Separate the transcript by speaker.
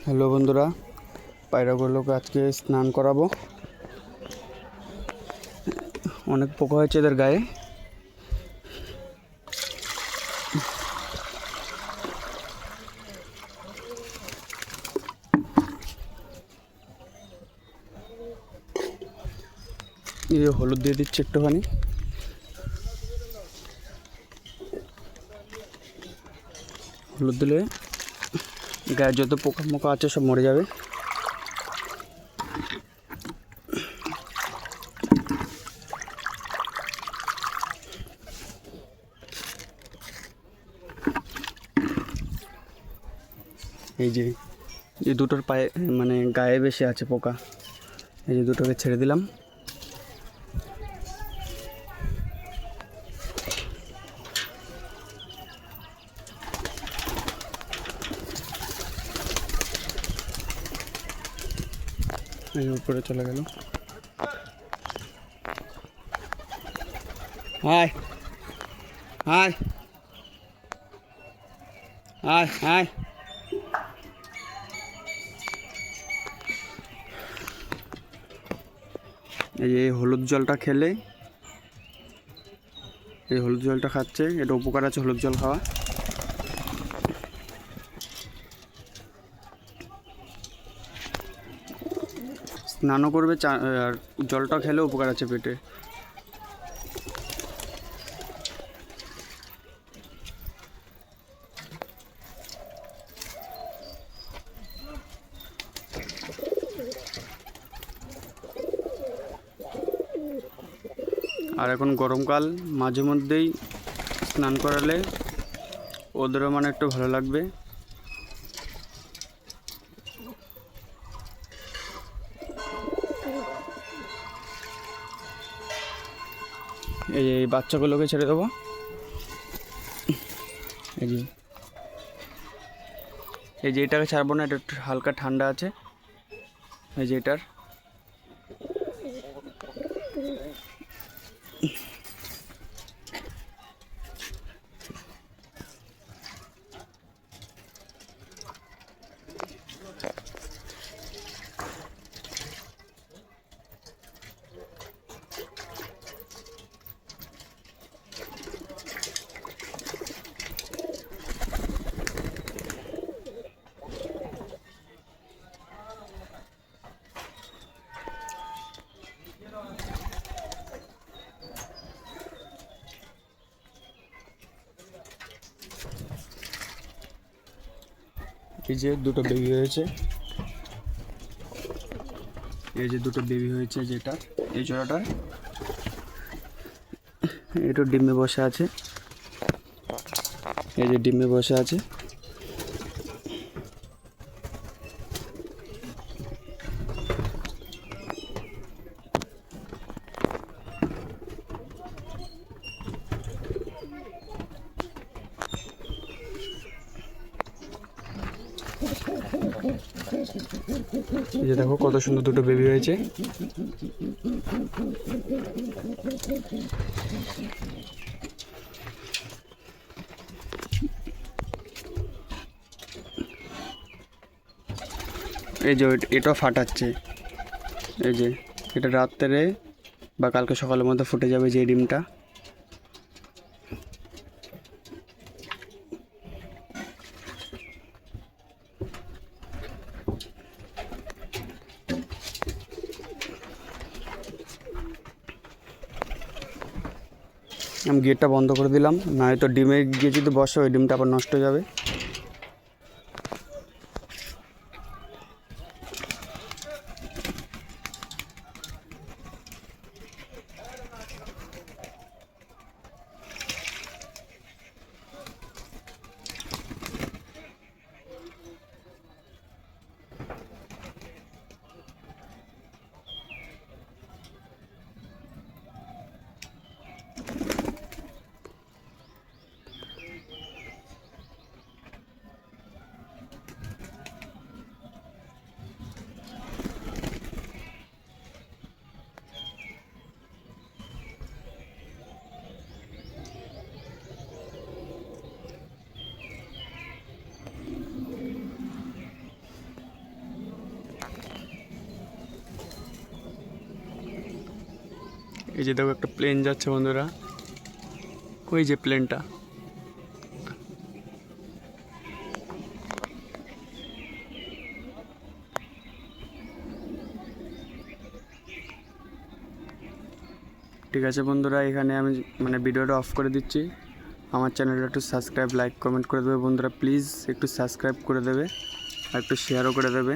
Speaker 1: Hello বন্ধুরা, পায়রাগুলোকে আজকে স্নান করাবো। অনেক পোকা হয়েছে এদের গায়ে। এই হলুদ দিয়ে দিচ্ছে একটুখানি। হলুদ দিলে গায়ে যত পোকা মোকা আছে সব মরে যাবে। এই যে দুটোর পায়ে মানে গায়ে বেশি আছে পোকা, এই যে দুটোকে ছেড়ে দিলাম। এই উপরে চলে গেল। High high high high. এই হলুদ জলটা খেলে, এই হলুদ জলটা খাচ্ছে, এটা উপকার আছে হলুদ জল খাওয়া। স্নানও করবে আর জলটা খেলে উপকার আছে পেটে। আর এখন গরমকাল, মাঝে মধ্যেই স্নান করালে ওদেরও মানে একটু ভালো লাগবে। এই বাচ্চাগুলোকে ছেড়ে দেবো। এই যে এটাকে ছাড়বো না, এটা একটু হালকা ঠান্ডা আছে। এই যে এটার এই যে দুটো বেবি হয়েছে, এই যে দুটো বেবি হয়েছে, যেটা এই জোড়াটার এটা ডিমে বসে আছে। এই যে ডিমে বসে আছে। এই যে দেখো কত সুন্দর দুটো বেবি হয়েছে। এই যে এটা ফাটাচ্ছে, এই যে এটা রাত্রে বা কালকে সকালের মধ্যে ফুটে যাবে যে ডিমটা। আমি গেটটা বন্ধ করে দিলাম, না হয়তো ডিমে গিয়ে যদি বসে ওই ডিমটা আবার নষ্ট হয়ে যাবে। এই যে দেখো একটা প্লেন যাচ্ছে বন্ধুরা, ওই যে প্লেনটা। ঠিক আছে বন্ধুরা, এখানে আমি মানে ভিডিওটা অফ করে দিচ্ছি। আমার চ্যানেলটা একটু সাবস্ক্রাইব, লাইক, কমেন্ট করে দেবে বন্ধুরা, প্লিজ একটু সাবস্ক্রাইব করে দেবে আর একটু শেয়ারও করে দেবে।